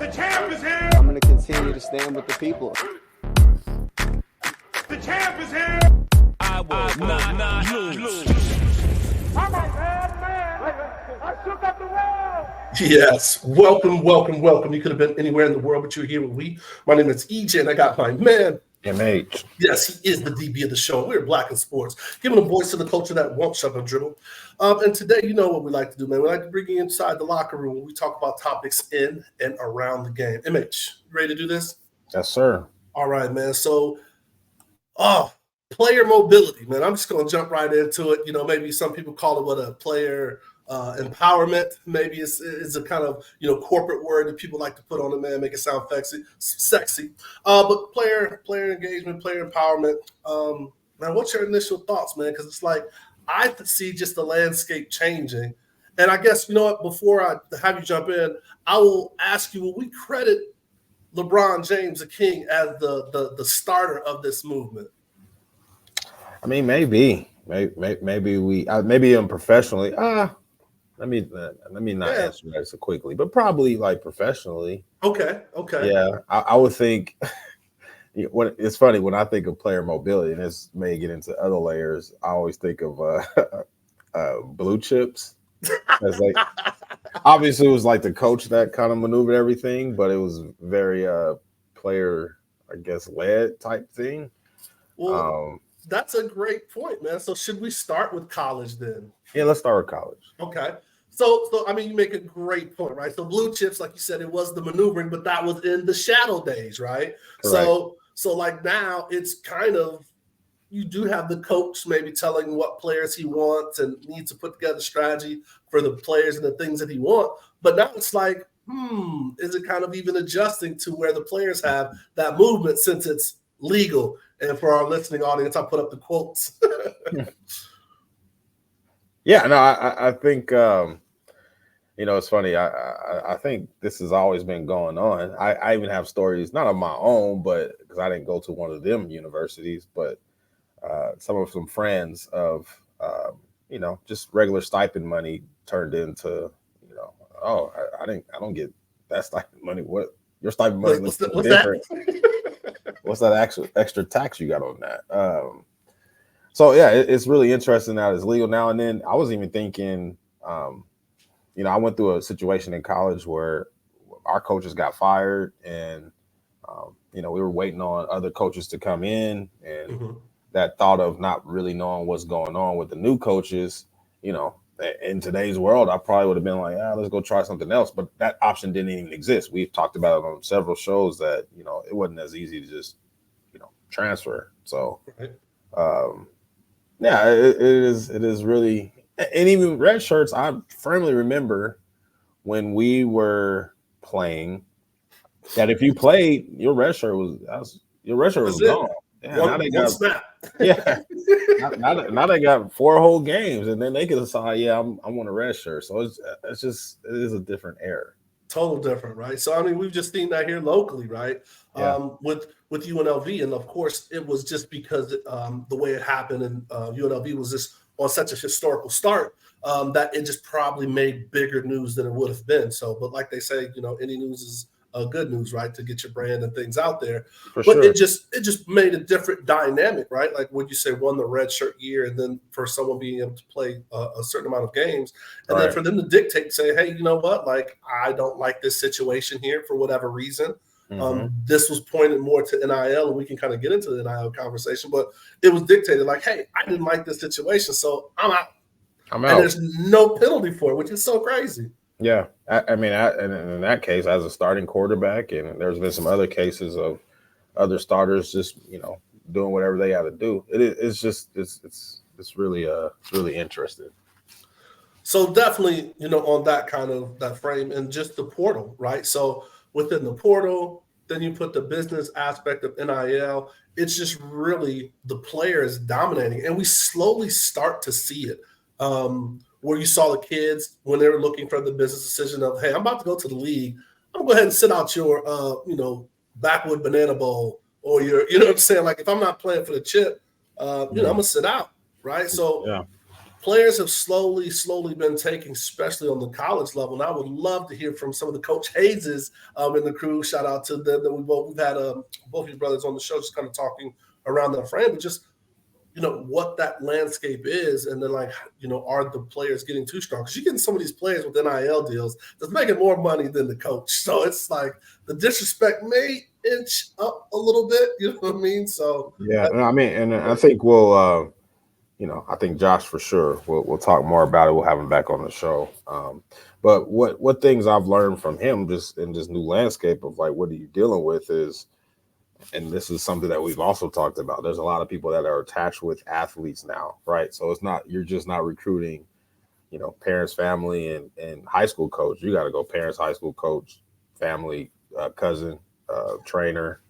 The champ is here. I'm going to continue to stand with the people. The champ is here. I will not lose. I'm a bad man. I shook up the world. Yes. Welcome. You could have been anywhere in the world, but you're here with me. My name is EJ, and I got my man. MH. Yes, he is the DB of the show. We're Black in Sports, giving a voice to the culture that won't shove and dribble. And today, you know what we like to do, man. We like to bring you inside the locker room when we talk about topics in and around the game. MH, you ready to do this? Yes, sir. All right, man. So, player mobility, man. I'm just going to jump right into it. You know, maybe some people call it what a player empowerment. Maybe it's a kind of, corporate word that people like to put on it, man, make it sound sexy. But player engagement, player empowerment. Man, what's your initial thoughts, man? Because it's like I see just the landscape changing. And I guess, you know what, before I have you jump in, I will ask you, will we credit LeBron James, the king, as the starter of this movement? I mean, maybe we maybe professionally. Let me not answer that so quickly, but probably like professionally. Okay. Yeah, I would think. It's funny when I think of player mobility, and this may get into other layers. I always think of blue chips. It's like obviously it was like the coach that kind of maneuvered everything, but it was very player, I guess, led type thing. Well, that's a great point, man. So should we start with college then? Yeah, let's start with college. Okay. So I mean, you make a great point, right? So blue chips, like you said, it was the maneuvering, but that was in the shadow days, right? Correct. So like now it's kind of, you do have the coach maybe telling what players he wants and needs to put together strategy for the players and the things that he wants. But now it's like, is it kind of even adjusting to where the players have that movement since it's legal? And for our listening audience, I put up the quotes. Yeah, no, I think it's funny. I think this has always been going on. I even have stories, not of my own, but because I didn't go to one of them universities, but some friends of just regular stipend money turned into I don't get that stipend money. What your stipend money looks different. What's that extra tax you got on that? So yeah, it's really interesting that it's legal now. And then I was even thinking, I went through a situation in college where our coaches got fired, and we were waiting on other coaches to come in, and that thought of not really knowing what's going on with the new coaches, in today's world, I probably would have been like, let's go try something else. But that option didn't even exist. We've talked about it on several shows that, it wasn't as easy to just, transfer. So, yeah, it is really, and even red shirts, I firmly remember when we were playing that if you played, your red shirt was gone. Yeah, now they got 4 whole games, and then they can decide, I want a red shirt. So it is a different era. Total different, right? So I mean, we've just seen that here locally, right? Yeah. With UNLV, and of course, it was just because the way it happened, and UNLV was just on such a historical start that it just probably made bigger news than it would have been. So, but like they say, any news is good news, right? To get your brand and things out there. But sure. it just made a different dynamic, right? Like what you say, won the red shirt year, and then for someone being able to play a certain amount of games, and then for them to dictate, say, hey, you know what? Like, I don't like this situation here for whatever reason. This was pointed more to NIL, and we can kind of get into the NIL conversation, but it was dictated like, hey, I didn't like this situation, so I'm out. And there's no penalty for it, which is so crazy. Yeah, I mean, in that case, as a starting quarterback, and there's been some other cases of other starters just doing whatever they got to do. It's really interesting. So definitely, on that kind of that frame, and just the portal, right? So within the portal, then you put the business aspect of NIL. It's just really the players dominating, and we slowly start to see it. Where you saw the kids when they were looking for the business decision of, hey, I'm about to go to the league. I'm gonna go ahead and sit out your, backwood banana bowl, or what I'm saying? Like, if I'm not playing for the chip, I'm gonna sit out, right? So players have slowly been taking, especially on the college level. And I would love to hear from some of the Coach Hayeses in the crew. Shout out to them. We've had both your brothers on the show, just kind of talking around that frame, but just what that landscape is, and then are the players getting too strong? Because you're getting some of these players with NIL deals that's making more money than the coach. So it's like the disrespect may inch up a little bit. You know what I mean? So yeah, I mean, and I think we'll, I think Josh for sure. We'll talk more about it. We'll have him back on the show. But what things I've learned from him just in this new landscape of what are you dealing with is. And this is something that we've also talked about. There's a lot of people that are attached with athletes now, right? So you're just not recruiting, parents, family, and high school coach. You got to go parents, high school coach, family, cousin, trainer,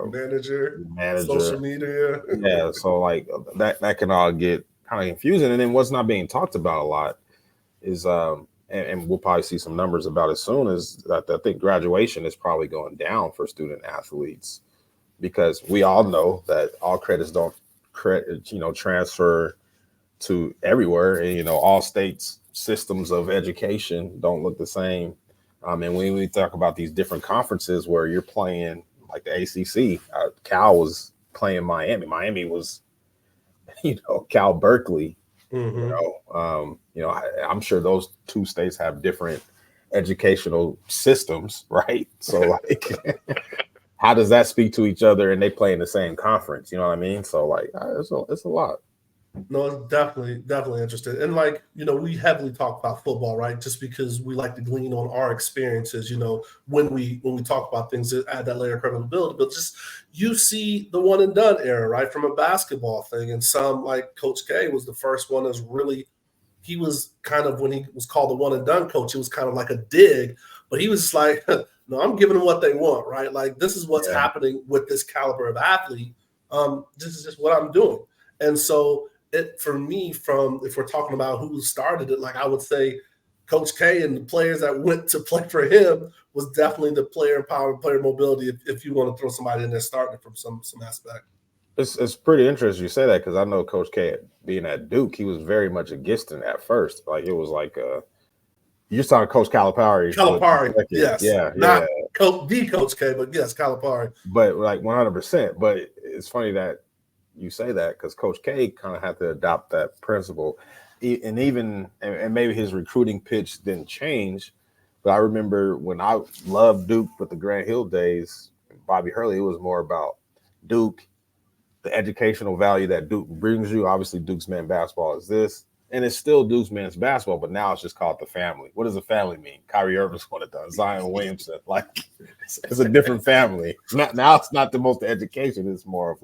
manager, manager, social media. Yeah. So that can all get kind of confusing. And then what's not being talked about a lot is, and we'll probably see some numbers about it soon, is that I think graduation is probably going down for student athletes. Because we all know that all credits don't transfer to everywhere, and all states' systems of education don't look the same. And when we talk about these different conferences where you're playing like the ACC, Cal was playing Miami. Miami was, Cal Berkeley. Mm-hmm. I'm sure those two states have different educational systems, right? So how does that speak to each other, and they play in the same conference? You know what I mean? So it's a lot. No, it's definitely interesting. And we heavily talk about football, right? Just because we like to glean on our experiences, when we talk about things that add that layer of credibility. But just you see the one and done era, right? From a basketball thing. And some like Coach K was the first one that's really, he was kind of, when he was called the one and done coach, it was kind of like a dig, but he was just like, no, I'm giving them what they want, right? Like, this is what's happening with this caliber of athlete. This is just what I'm doing. And so for me, if we're talking about who started it, I would say Coach K and the players that went to play for him was definitely the player empowerment, player mobility, if you want to throw somebody in there starting from some aspect. It's pretty interesting you say that, because I know Coach K, being at Duke, he was very much against it at first. It was you're talking Coach Calipari. Yes. Not Coach K, but yes, Calipari. But 100%. But it's funny that you say that, because Coach K kind of had to adopt that principle. And maybe his recruiting pitch didn't change. But I remember when I loved Duke with the Grant Hill days, Bobby Hurley, it was more about Duke, the educational value that Duke brings you. Obviously, Duke's men's basketball is this. And it's still Duke's men's basketball, but now it's just called the family. What does a family mean? Kyrie Irving's what it does. Zion Williamson. It's a different family. Now it's not the most education. It's more of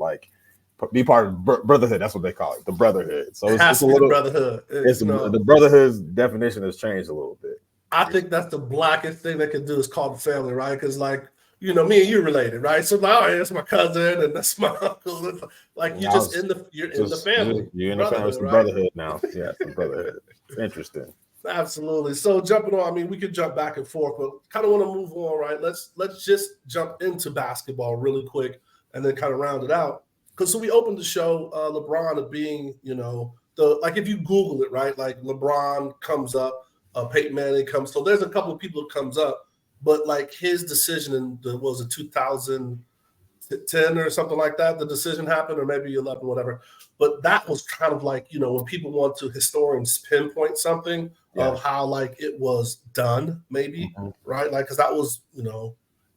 be part of brotherhood. That's what they call it, the brotherhood. So it's a little brotherhood. The brotherhood's definition has changed a little bit. I think that's the blackest thing they can do is call the family, right? Because me and you related, right? So now that's my cousin and that's my uncle. It's you're in the family. You're in the family. It's the brotherhood now. Yeah, it's the brotherhood. Interesting. Absolutely. So jumping on, we could jump back and forth, but kind of want to move on, right? Let's just jump into basketball really quick and then kind of round it out. So we opened the show, LeBron being, if you Google it, right? LeBron comes up, Peyton Manning comes. So there's a couple of people that comes up. But his decision in 2010 or something like that, the decision happened, or maybe 11, whatever. But that was kind of when people want to historians pinpoint something of how it was done, maybe, right? Because that was,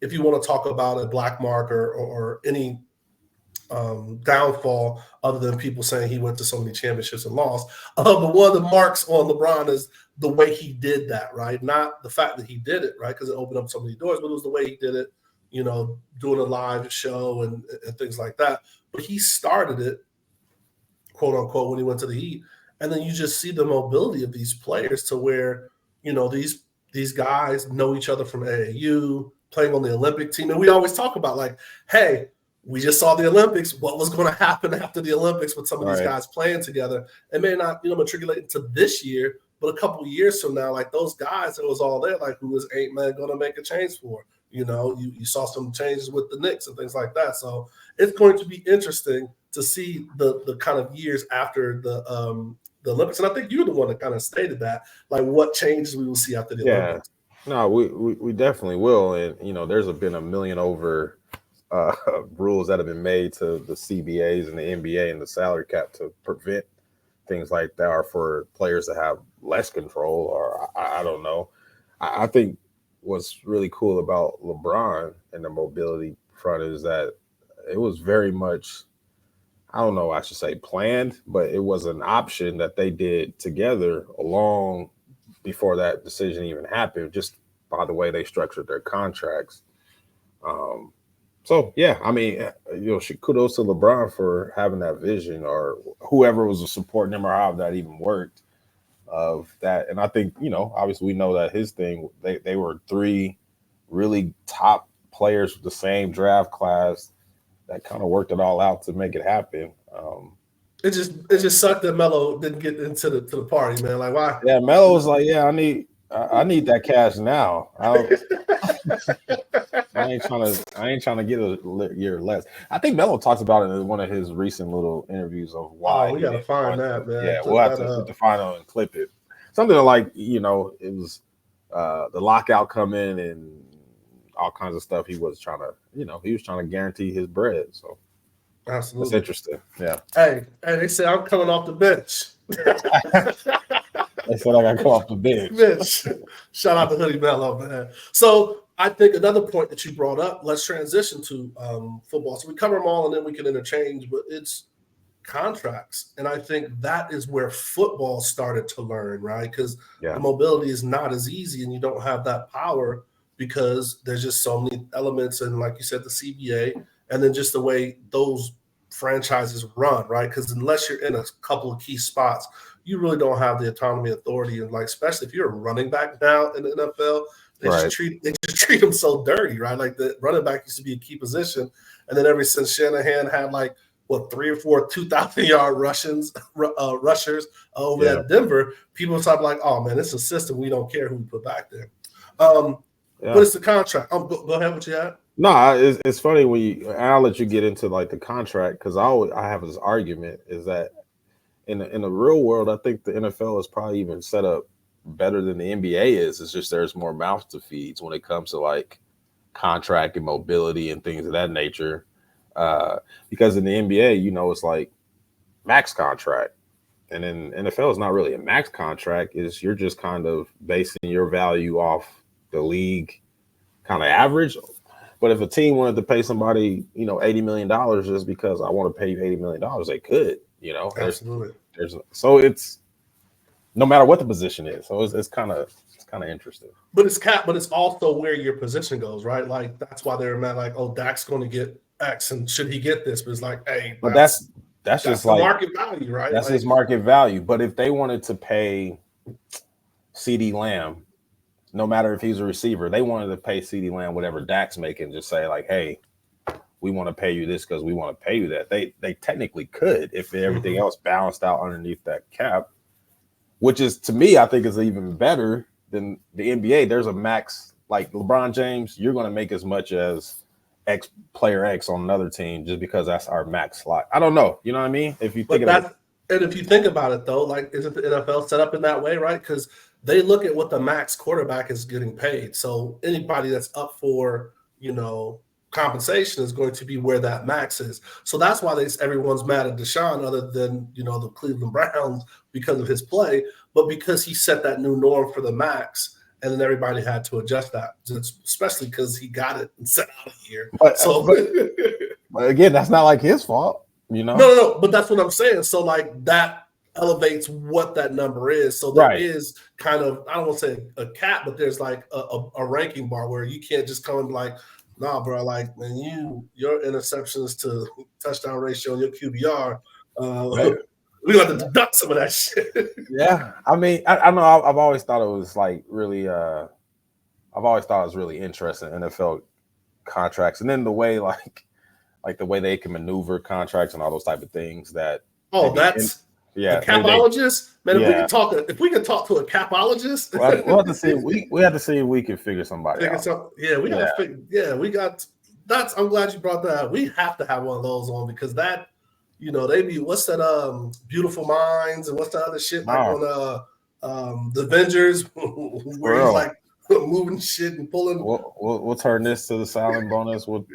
if you want to talk about a black mark or any downfall other than people saying he went to so many championships and lost. But one of the marks on LeBron is the way he did that, right? Not the fact that he did it, right? Because it opened up so many doors, but it was the way he did it, doing a live show and things like that. But he started it, quote unquote, when he went to the Heat. And then you just see the mobility of these players to where, these guys know each other from AAU, playing on the Olympic team. And we always talk about hey, we just saw the Olympics. What was going to happen after the Olympics with some of these guys playing together? It may not, matriculate into this year, but a couple of years from now, those guys, it was all there. Who is Ain't Man going to make a change for? You saw some changes with the Knicks and things like that. So it's going to be interesting to see the kind of years after the the Olympics. And I think you're the one that kind of stated that, like what changes we will see after the Olympics. No, we definitely will. And, you know, there's been a million over rules that have been made to the CBAs and the NBA and the salary cap to prevent things like that, or for players to have less control, or I don't know. I think what's really cool about LeBron and the mobility front is that it was very much, I don't know, I should say planned, but it was an option that they did together long before that decision even happened, just by the way they structured their contracts. So, yeah, I mean, you know, kudos to LeBron for having that vision, or whoever was supporting him, or how that even worked of that. And I think, you know, obviously we know that his thing, they were three really top players with the same draft class that kind of worked it all out to make it happen. It just sucked that Melo didn't get into the party, man. Like, why? Yeah, Melo was like, yeah, I need that cash now. I ain't trying to get a year less. I think Melo talks about it in one of his recent little interviews of why. Oh, we gotta find that, man. Yeah, we'll have to find it and clip it. Something like, you know, it was the lockout come in and all kinds of stuff. He was trying to guarantee his bread. So absolutely, that's interesting. Yeah. Hey, they said I'm coming off the bench. They said I got to come off the bench. Shout out to Hoodie Melo, man. So I think another point that you brought up, let's transition to football. So we cover them all and then we can interchange, but it's contracts. And I think that is where football started to learn, right? Because the mobility is not as easy and you don't have that power because there's just so many elements. And like you said, the CBA, and then just the way those franchises run, right? Because unless you're in a couple of key spots, you really don't have the autonomy, authority, and like especially if you're a running back now in the NFL, they just treat them so dirty, right? Like the running back used to be a key position, and then ever since Shanahan had like 3 or 4 2,000-yard rushers over at Denver, people started like, oh man, it's a system. We don't care who we put back there. But it's the contract. Go ahead, what you had? No, it's funny when I'll let you get into like the contract, because I have this argument is that in the real world, I think the NFL is probably even set up better than the NBA is. It's just there's more mouths to feed when it comes to like contract and mobility and things of that nature. Because in the NBA, you know, it's like max contract, and in NFL, it's not really a max contract. You're just kind of basing your value off the league kind of average. But if a team wanted to pay somebody, you know, $80 million just because I want to pay you $80 million, they could, you know. Absolutely. So it's no matter what the position is. So it's kind of interesting. But it's cap, but it's also where your position goes, right? Like that's why they're mad, like, oh, Dak's going to get X, and should he get this? But it's like, hey, but that's just the like market value, right? That's like, his market value. But if they wanted to pay CeeDee Lamb, no matter if he's a receiver, they wanted to pay CeeDee Lamb whatever Dak's making, just say like, hey, we want to pay you this because we want to pay you that. They technically could if everything else balanced out underneath that cap, which is, to me, I think is even better than the NBA. There's a max, like LeBron James, you're going to make as much as X player X on another team just because that's our max slot. I don't know. You know what I mean? If you think about it. And if you think about it, though, like, isn't the NFL set up in that way, right? Because they look at what the max quarterback is getting paid. So anybody that's up for, you know, compensation is going to be where that max is. So that's why everyone's mad at Deshaun, other than, you know, the Cleveland Browns because of his play, but because he set that new norm for the max, and then everybody had to adjust that, especially because he got it and set out a year. But again, that's not like his fault, you know? No, but that's what I'm saying. So like that elevates what that number is. So there is kind of, I don't want to say a cap, but there's like a ranking bar where you can't just come and like, nah, bro, like, man, your interceptions to touchdown ratio and your QBR, we got to deduct some of that shit. Yeah. I mean, I know I've always thought it was like really, I've always thought it was really interesting, NFL contracts. And then the way, like the way they can maneuver contracts and all those type of things that. Oh, that's. Yeah, the capologist, man. If we can talk to a capologist, we'll have to see. We have to see if we can figure somebody out. We got to figure. Yeah, we got. I'm glad you brought that up. We have to have one of those on because that you know, they be what's that Beautiful Minds and what's the other shit like Nah, on the Avengers where for he's real. like moving shit and pulling We'll turn this to the silent bonus. We'll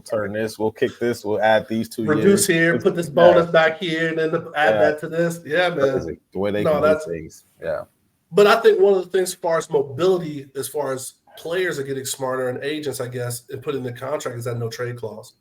turn this. We'll kick this. We'll add these 2 years. reduce here, put this Yeah, bonus back here, and then add yeah, that to this. Yeah, man. crazy the way they No, can do that's things. Yeah, but I think one of the things as far as mobility, as far as players are getting smarter and agents, I guess, and putting in the contract is that no trade clause.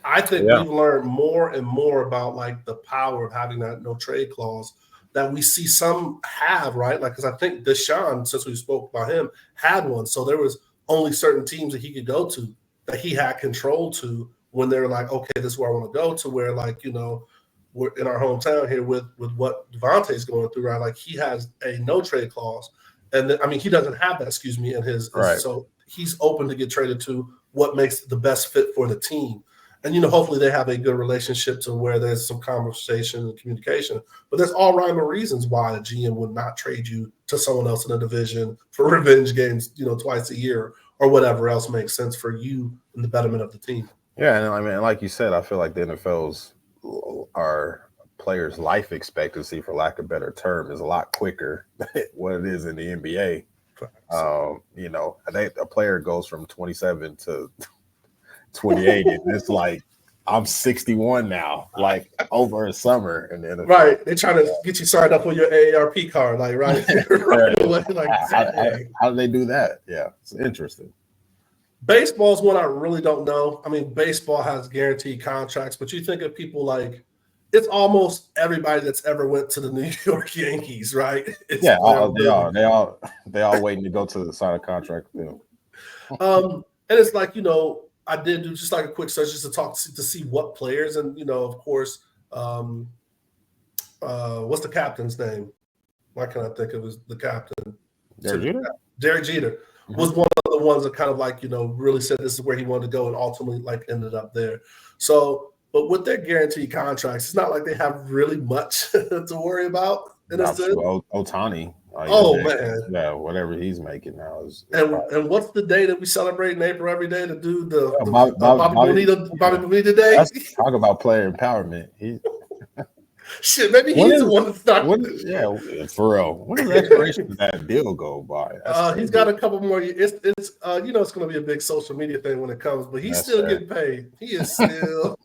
I think yeah, we've learned more and more about like the power of having that no trade clause that we see some have, right? Like, because I think Deshaun, since we spoke about him, had one. So there was only certain teams that he could go to that he had control to when they're like, okay, this is where I want to go to. Where like, you know, we're in our hometown here with what Devontae's going through, right? Like he has a no trade clause, and then, I mean he doesn't have that. Excuse me, in his right. so he's open to get traded to what makes the best fit for the team. And you know, hopefully they have a good relationship to where there's some conversation and communication. But there's all rhyme and reasons why a GM would not trade you to someone else in a division for revenge games, you know, twice a year or whatever else makes sense for you and the betterment of the team. Yeah, and I mean, like you said, I feel like the NFL's our players' life expectancy, for lack of a better term, is a lot quicker than what it is in the NBA. You know, a player goes from 27 to 28, and it's like I'm 61 now, like over a summer in the NFL. Right. They're trying to get you signed up for your AARP card, like right, right away. Like how do they do that? Yeah, it's interesting. baseball is one I really don't know. I mean, baseball has guaranteed contracts, but you think of people like it's almost everybody that's ever went to the New York Yankees, right? It's Yeah, player they all waiting to go to the sign a contract with them. And it's like, you know, I did do just like a quick search just to talk to see what players, and you know, of course, what's the captain's name? Why can't I think of the captain? Derek Jeter? Derek Jeter was one of the ones that kind of like, you know, really said this is where he wanted to go and ultimately like ended up there. So, but with their guaranteed contracts, it's not like they have really much to worry about in a sense. Otani. Oh man, yeah, whatever he's making now is and what's the day that we celebrate in April every day to do the Bobby Bonita Day? That's talk about player empowerment. Shit, maybe he's the one to start. Yeah, for real. When does the expiration of that deal go by? He's got a couple more years. It's you know, it's going to be a big social media thing when it comes, but he's still getting paid. He is still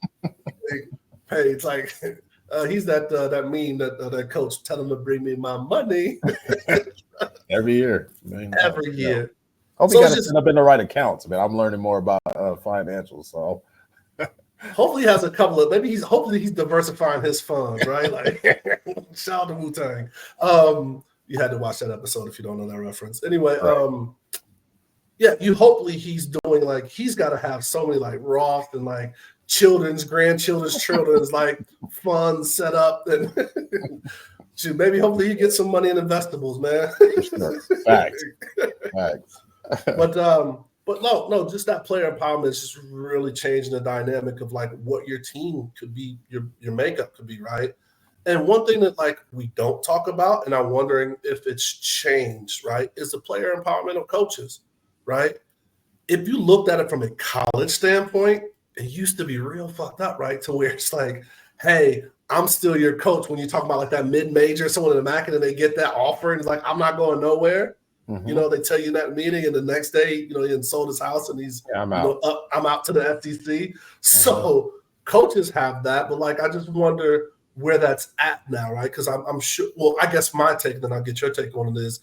paid. It's like he's that meme that coach tell him to bring me my money every year. Man, every year. Hope he got it set up in the right accounts, man. I'm learning more about financials, so. Hopefully he has a couple of hopefully he's diversifying his funds, right? Like shout out to Wu-Tang. You had to watch that episode if you don't know that reference. Anyway, yeah, hopefully he's doing like he's got to have so many like Roth and like children's like funds set up, and maybe hopefully he gets some money in investables, man. Facts. But no, just that player empowerment is just really changing the dynamic of like what your team could be, your makeup could be, right? And one thing that like we don't talk about, and I'm wondering if it's changed, right, is the player empowerment of coaches, right? If you looked at it from a college standpoint, it used to be real fucked up, right? To where it's like, hey, I'm still your coach. When you talk about like that mid-major, someone in the MAC, and then they get that offer, and it's like, I'm not going nowhere. Mm-hmm. You know, they tell you in that meeting, and the next day, you know, he sold his house, and he's I'm out to the FTC. Mm-hmm. So coaches have that, but like I just wonder where that's at now, right? Because I'm sure. Well, I guess my take, then I'll get your take on it. Is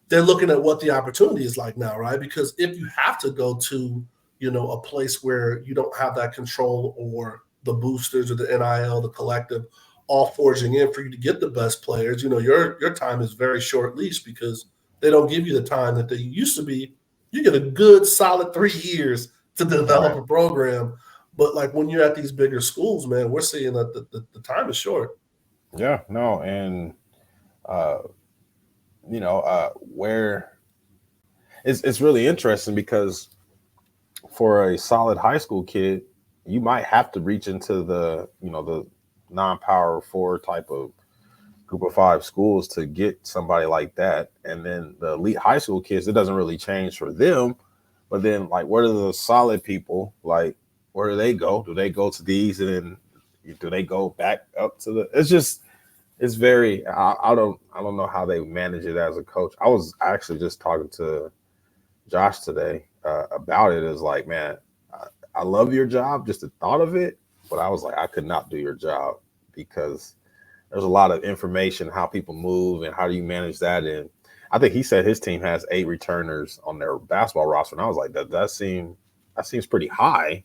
they're looking at what the opportunity is like now, right? Because if you have to go to, you know, a place where you don't have that control, or the boosters or the NIL, the collective, all forging in for you to get the best players, you know, your time is very short leash because they don't give you the time that they used to be. You get a good solid 3 years to develop a program. But like when you're at these bigger schools, man, we're seeing that the time is short. Yeah, no. And, you know, where it's really interesting because for a solid high school kid, you might have to reach into the, you know, the non-power 4 type of group of 5 schools to get somebody like that. And then the elite high school kids, it doesn't really change for them. But then like, where do the solid people, like, where do they go? Do they go to these and then, do they go back up to the? It's just it's very. I don't know how they manage it as a coach. I was actually just talking to Josh today about it. Is like, man, I love your job, just the thought of it, but I was like, I could not do your job because there's a lot of information, how people move and how do you manage that. And I think he said his team has 8 returners on their basketball roster. And I was like, that seems pretty high.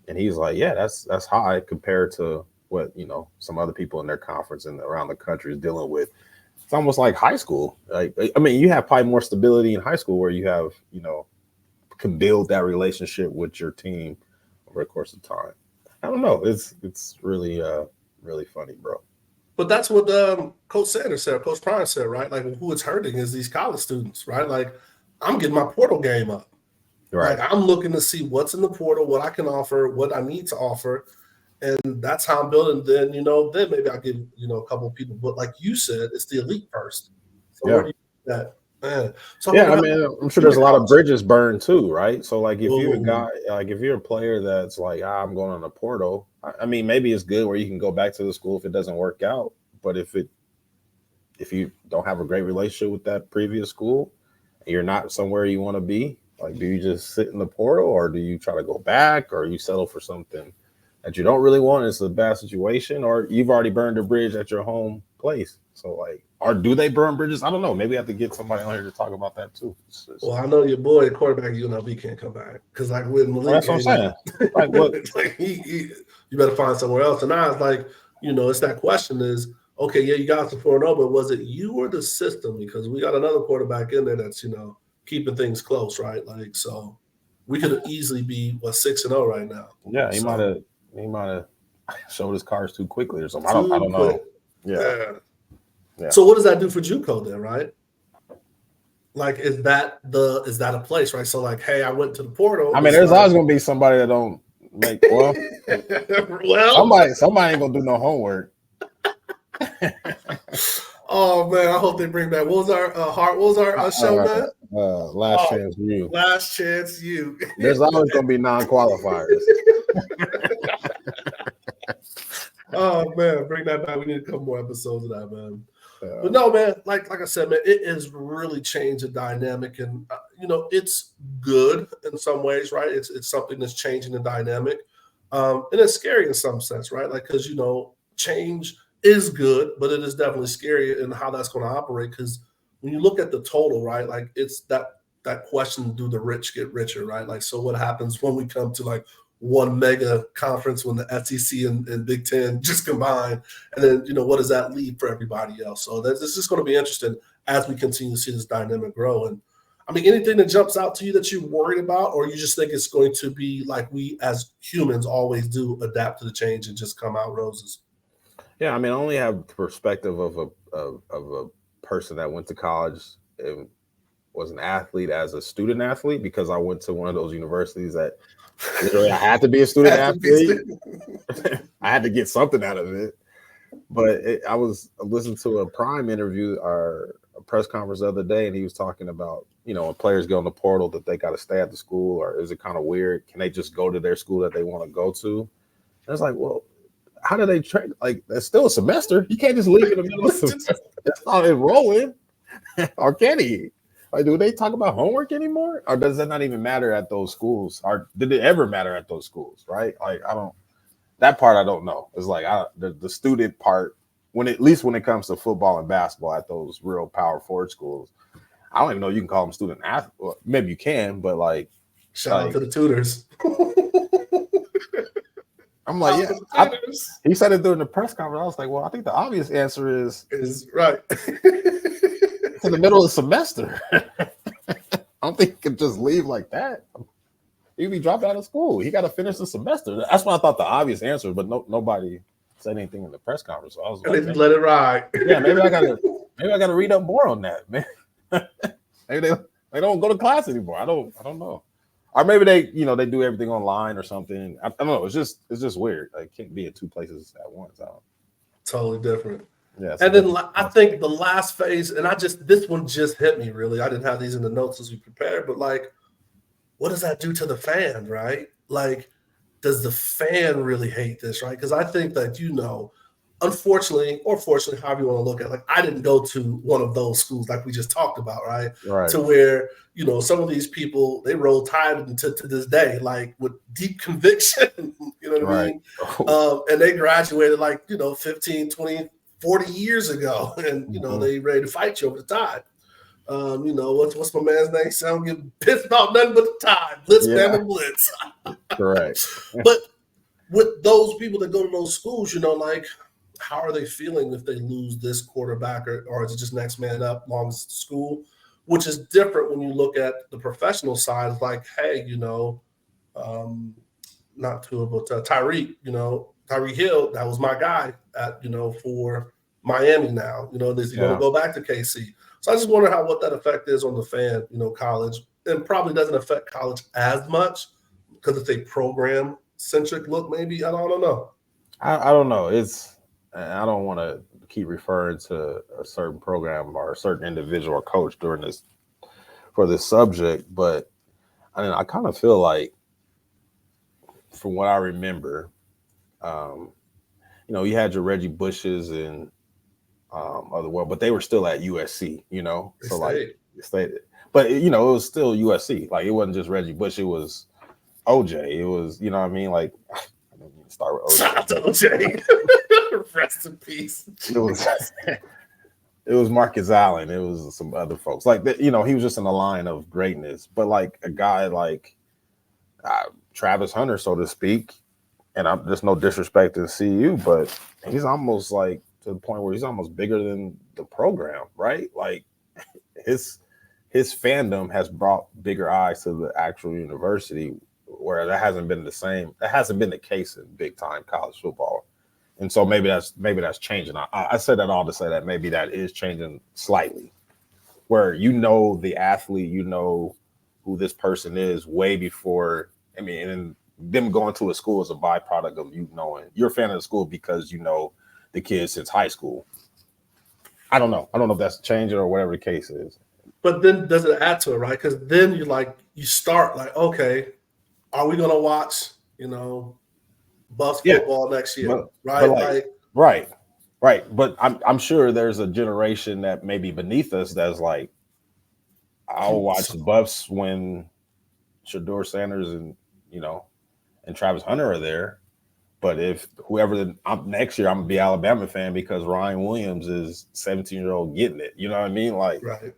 And he's like, yeah, that's high compared to what, some other people in their conference and around the country is dealing with. It's almost like high school. Like, I mean, you have probably more stability in high school where you have, can build that relationship with your team over the course of time. I don't know. It's really, really funny, bro. But that's what Coach Sanders said, Coach Prime said, right? Like, who it's hurting is these college students, right? Like, I'm getting my portal game up. Right. Like, I'm looking to see what's in the portal, what I can offer, what I need to offer. And that's how I'm building. Then, then maybe I'll give, a couple of people. But like you said, it's the elite first. So where do you do that? Man. So yeah, I mean, I'm sure there's a lot of bridges burned too, right? So like if you're a guy, like if you're a player that's like, I'm going on a portal, I mean, maybe it's good where you can go back to the school if it doesn't work out. But if you don't have a great relationship with that previous school and you're not somewhere you want to be, like, do you just sit in the portal or do you try to go back or you settle for something that you don't really want? It's a bad situation, or you've already burned a bridge at your home place. So like, or do they burn bridges? I don't know. Maybe I have to get somebody on here to talk about that too. Well, I know your boy, the quarterback at UNLV, can't come back because like with Malik, that's what I'm saying. Like, what? Like you better find somewhere else. And now it's like, it's that question is, okay, yeah, you got to 4-0, but was it you or the system? Because we got another quarterback in there that's keeping things close, right? Like, so we could easily be 6-0 right now. Yeah, he might have showed his cards too quickly or something. I don't know. Yeah. So what does that do for JUCO then, right? Like, is that a place, right? So like, hey, I went to the portal. I mean, there's always gonna be somebody that don't make well. Somebody ain't gonna do no homework. Oh man, I hope they bring back. What was our show, man? Last Chance You. Last Chance You. There's always gonna be non-qualifiers. Oh man, bring that back. We need a couple more episodes of that, man. But no, man, like I said, man, it has really changed the dynamic, and it's good in some ways, right? It's something that's changing the dynamic, and it's scary in some sense, right? Like, because change is good, but it is definitely scary in how that's going to operate. Because when you look at the total, right, like it's that question: do the rich get richer, right? Like, so what happens when we come to like one mega conference when the SEC and Big Ten just combine, and then what does that leave for everybody else? So this is going to be interesting as we continue to see this dynamic grow. And I mean, anything that jumps out to you that you're worried about, or you just think it's going to be like we as humans always do, adapt to the change and just come out roses? Yeah, I mean, I only have the perspective of a person that went to college and was an athlete as a student athlete, because I went to one of those universities that literally I had to be a student athlete. I had to get something out of it. But I was listening to a Prime interview or a press conference the other day, and he was talking about, when players get on the portal that they got to stay at the school, or is it kind of weird? Can they just go to their school that they want to go to? And it's like, well, how do they train? Like, it's still a semester. You can't just leave in the middle of the semester. That's not enrolling. Or can he? Like, do they talk about homework anymore? Or does that not even matter at those schools? Or did it ever matter at those schools? Right? Like, that part I don't know. It's like the student part, at least when it comes to football and basketball at those real power forward schools, I don't even know you can call them student athletes. Well, maybe you can, but like, shout out to the tutors. I'm like, yeah. He said it during the press conference. I was like, well, I think the obvious answer is right. It's in the middle of the semester. I don't think he can just leave like that. He'd be dropped out of school. He got to finish the semester. That's what I thought the obvious answer, but nobody said anything in the press conference. So I was like, let it ride. Yeah, maybe I gotta read up more on that, man. Maybe they don't go to class anymore. I don't know. Or maybe they do everything online or something. I don't know. It's just weird. Like, can't be in two places at once. Totally different. Yeah. And then I think the last phase, and this one just hit me really. I didn't have these in the notes as we prepared, but like, what does that do to the fan, right? Like, does the fan really hate this, right? Because I think that, unfortunately or fortunately, however you want to look at it, like I didn't go to one of those schools like we just talked about, right? Right. To where, some of these people, they roll tide to this day, like with deep conviction, you know what I mean? And they graduated like, 15, 20, 40 years ago, and, they ready to fight you over the Tide. What's my man's name? So I don't get pissed about nothing but the Tide. Blitz, Bama, Blitz. Correct. But with those people that go to those schools, how are they feeling if they lose this quarterback, or is it just next man up, long as it's school? Which is different when you look at the professional side. It's like, hey, not Tua, but Tyreek, Tyreek Hill, that was my guy at, for Miami now. Is he going to go back to KC? So I just wonder what that effect is on the fan, college. And probably doesn't affect college as much because it's a program-centric look, maybe. I don't know. I don't know. I don't want to keep referring to a certain program or a certain individual or coach for this subject, but I kind of feel like, from what I remember, you had your Reggie Bushes and other world, but they were still at USC, they stayed. But it was still USC. Like, it wasn't just Reggie Bush, it was OJ. It was, I didn't even start with OJ. Shout out to OJ. Rest in peace. It was Marcus Allen. It was some other folks. Like that, he was just in a line of greatness. But like a guy like Travis Hunter, so to speak, and I'm just no disrespect to CU, but he's almost like to the point where he's almost bigger than the program, right? Like his fandom has brought bigger eyes to the actual university, where that hasn't been the same. That hasn't been the case in big time college football. And so maybe that's changing. I said that all to say that maybe that is changing slightly, where the athlete, who this person is way before. And them going to a school is a byproduct of you knowing you're a fan of the school because the kids since high school. I don't know. I don't know if that's changing or whatever the case is. But then does it add to it, right? Because then you start like, okay, are we going to watch, Buffs football next year, right? Right. But I'm sure there's a generation that may be beneath us that's like, I'll watch the Buffs when Shedeur Sanders and Travis Hunter are there. But if next year, I'm gonna be an Alabama fan because Ryan Williams is 17-year-old getting it. You know what I mean? Like, right.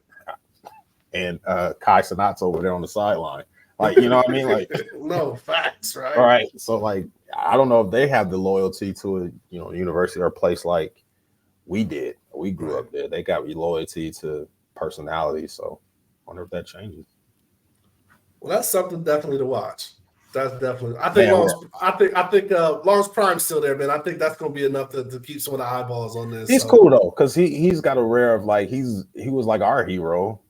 And Kai Cenat's over there on the sideline. Like, you know what I mean? Like, no facts, right? All right. So, like, I don't know if they have the loyalty to a university or a place like we did. We grew up there. They got loyalty to personality. So, I wonder if that changes. Well, that's something definitely to watch. That's definitely. I think Lawrence Prime's still there, man. I think that's going to be enough to keep some of the eyeballs on this. He's cool though, because he's got a rare of like he was like our hero.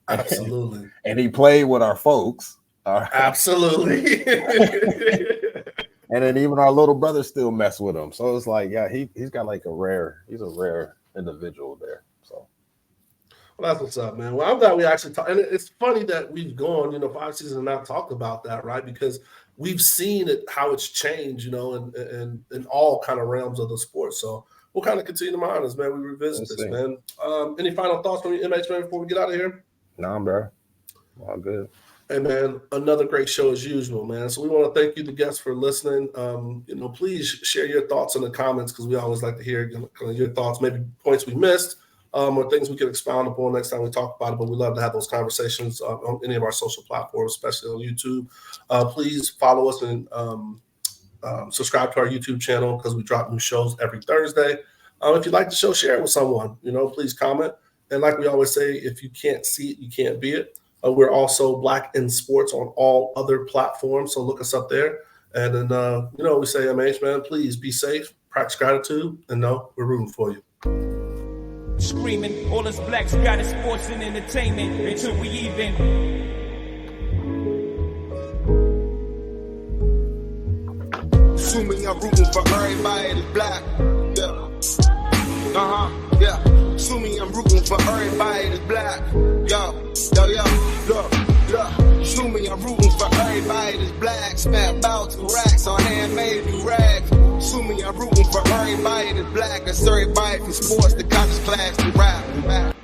Absolutely. And he played with our folks. Absolutely. And then even our little brother still mess with him. So it's like, yeah, he's got like he's a rare individual there. So. Well, that's what's up, man. Well, I'm glad we actually talked. And it's funny that we've gone, 5 seasons and not talked about that, right? Because we've seen how it's changed, in all kind of realms of the sport. So we'll kind of continue to monitor this, man. We revisit this, man. Any final thoughts from you, MH, man, before we get out of here? Nah, bro. All good. Hey, man, another great show as usual, man. So we want to thank you, the guests, for listening. Please share your thoughts in the comments because we always like to hear your thoughts, maybe points we missed. Or things we can expound upon next time we talk about it. But we love to have those conversations on any of our social platforms, especially on YouTube. Please follow us and subscribe to our YouTube channel because we drop new shows every Thursday. If you like the show, share it with someone. Please comment. And like we always say, if you can't see it, you can't be it. We're also Black in Sports on all other platforms. So look us up there. And then, we say, MH, man, please be safe, practice gratitude, and we're rooting for you. Screaming, all us blacks got is sports and entertainment until we even. Assuming I'm rooting for everybody that's black. Yeah. Yeah. Assuming I'm rooting for everybody that's black. Yo. Look. Assuming I'm rooting for everybody. everybody that's black. Spent about 2 racks on handmade new rags. Sue me, I'm rooting for everybody that's black. That's everybody from sports to college class to rap.